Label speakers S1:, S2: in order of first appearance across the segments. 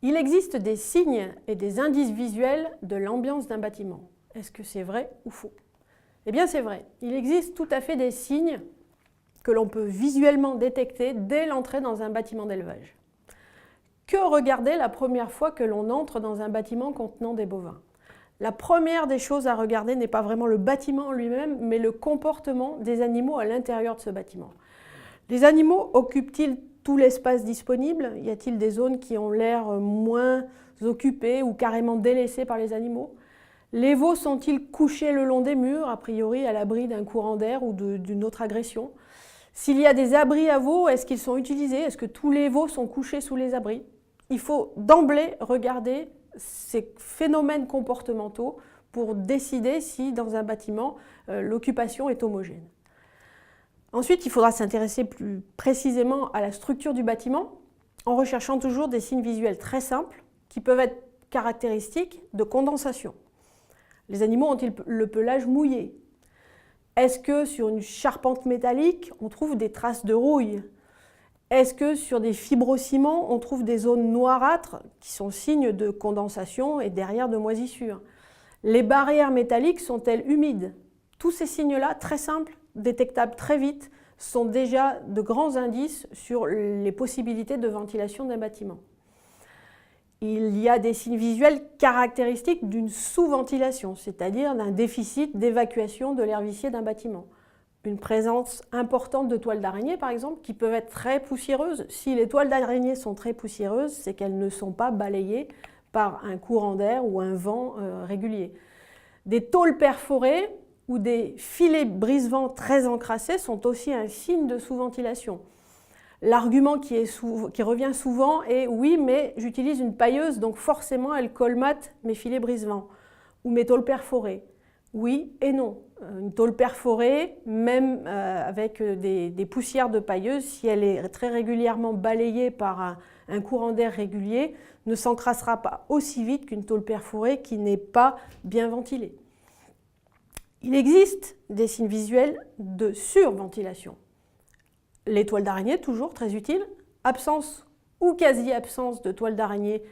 S1: Il existe des signes et des indices visuels de l'ambiance d'un bâtiment. Est-ce que c'est vrai ou faux? Eh bien c'est vrai, il existe tout à fait des signes que l'on peut visuellement détecter dès l'entrée dans un bâtiment d'élevage. Que regarder la première fois que l'on entre dans un bâtiment contenant des bovins? La première des choses à regarder n'est pas vraiment le bâtiment en lui-même, mais le comportement des animaux à l'intérieur de ce bâtiment. Les animaux occupent-ils tout l'espace disponible? Y a-t-il des zones qui ont l'air moins occupées ou carrément délaissées par les animaux? Les veaux sont-ils couchés le long des murs, a priori à l'abri d'un courant d'air ou d'une autre agression? S'il y a des abris à veaux, est-ce qu'ils sont utilisés? Est-ce que tous les veaux sont couchés sous les abris? Il faut d'emblée regarder ces phénomènes comportementaux pour décider si dans un bâtiment l'occupation est homogène. Ensuite, il faudra s'intéresser plus précisément à la structure du bâtiment en recherchant toujours des signes visuels très simples qui peuvent être caractéristiques de condensation. Les animaux ont-ils le pelage mouillé? Est-ce que sur une charpente métallique, on trouve des traces de rouille? Est-ce que sur des fibrociments, on trouve des zones noirâtres qui sont signes de condensation et derrière de moisissure? Les barrières métalliques sont-elles humides? Tous ces signes-là, très simples, détectables très vite, sont déjà de grands indices sur les possibilités de ventilation d'un bâtiment. Il y a des signes visuels caractéristiques d'une sous-ventilation, c'est-à-dire d'un déficit d'évacuation de l'air vicié d'un bâtiment. Une présence importante de toiles d'araignée, par exemple, qui peuvent être très poussiéreuses. Si les toiles d'araignée sont très poussiéreuses, c'est qu'elles ne sont pas balayées par un courant d'air ou un vent régulier. Des tôles perforées ou des filets brise-vent très encrassés sont aussi un signe de sous-ventilation. L'argument qui revient souvent est « oui, mais j'utilise une pailleuse, donc forcément elle colmate mes filets brise-vent ou mes tôles perforées ». Oui et non. Une tôle perforée, même avec des poussières de pailleuse, si elle est très régulièrement balayée par un courant d'air régulier, ne s'encrassera pas aussi vite qu'une tôle perforée qui n'est pas bien ventilée. Il existe des signes visuels de surventilation. Les toiles d'araignée, toujours très utiles. Absence ou quasi-absence de toiles d'araignée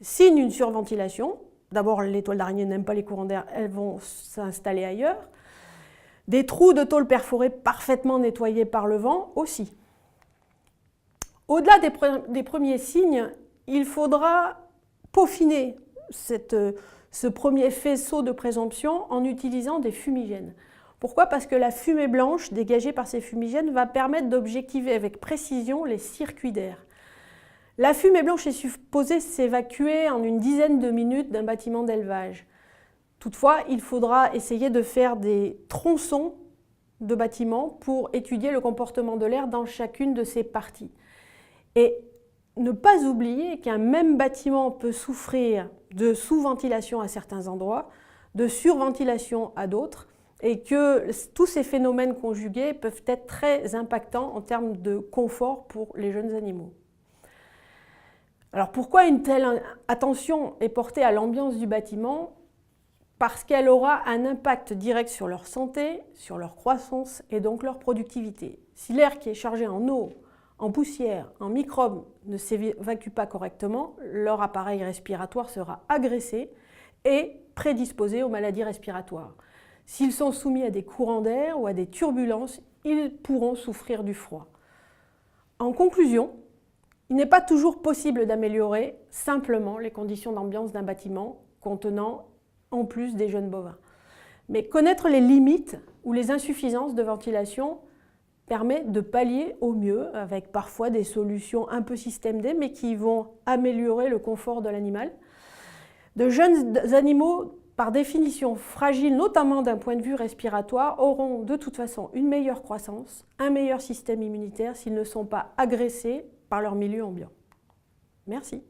S1: signe une surventilation. D'abord, les toiles d'araignée n'aiment pas les courants d'air, elles vont s'installer ailleurs. Des trous de tôle perforés parfaitement nettoyés par le vent aussi. Au-delà des premiers signes, il faudra peaufiner ce premier faisceau de présomption en utilisant des fumigènes. Pourquoi? Parce que la fumée blanche dégagée par ces fumigènes va permettre d'objectiver avec précision les circuits d'air. La fumée blanche est supposée s'évacuer en une dizaine de minutes d'un bâtiment d'élevage. Toutefois, il faudra essayer de faire des tronçons de bâtiments pour étudier le comportement de l'air dans chacune de ces parties. Et ne pas oublier qu'un même bâtiment peut souffrir de sous-ventilation à certains endroits, de surventilation à d'autres, et que tous ces phénomènes conjugués peuvent être très impactants en termes de confort pour les jeunes animaux. Alors pourquoi une telle attention est portée à l'ambiance du bâtiment? Parce qu'elle aura un impact direct sur leur santé, sur leur croissance et donc leur productivité. Si l'air qui est chargé en eau, en poussière, en microbes ne s'évacue pas correctement, leur appareil respiratoire sera agressé et prédisposé aux maladies respiratoires. S'ils sont soumis à des courants d'air ou à des turbulences, ils pourront souffrir du froid. En conclusion, il n'est pas toujours possible d'améliorer simplement les conditions d'ambiance d'un bâtiment contenant en plus des jeunes bovins. Mais connaître les limites ou les insuffisances de ventilation permet de pallier au mieux, avec parfois des solutions un peu système D, mais qui vont améliorer le confort de l'animal. De jeunes animaux, par définition fragiles, notamment d'un point de vue respiratoire, auront de toute façon une meilleure croissance, un meilleur système immunitaire s'ils ne sont pas agressés par leur milieu ambiant. Merci.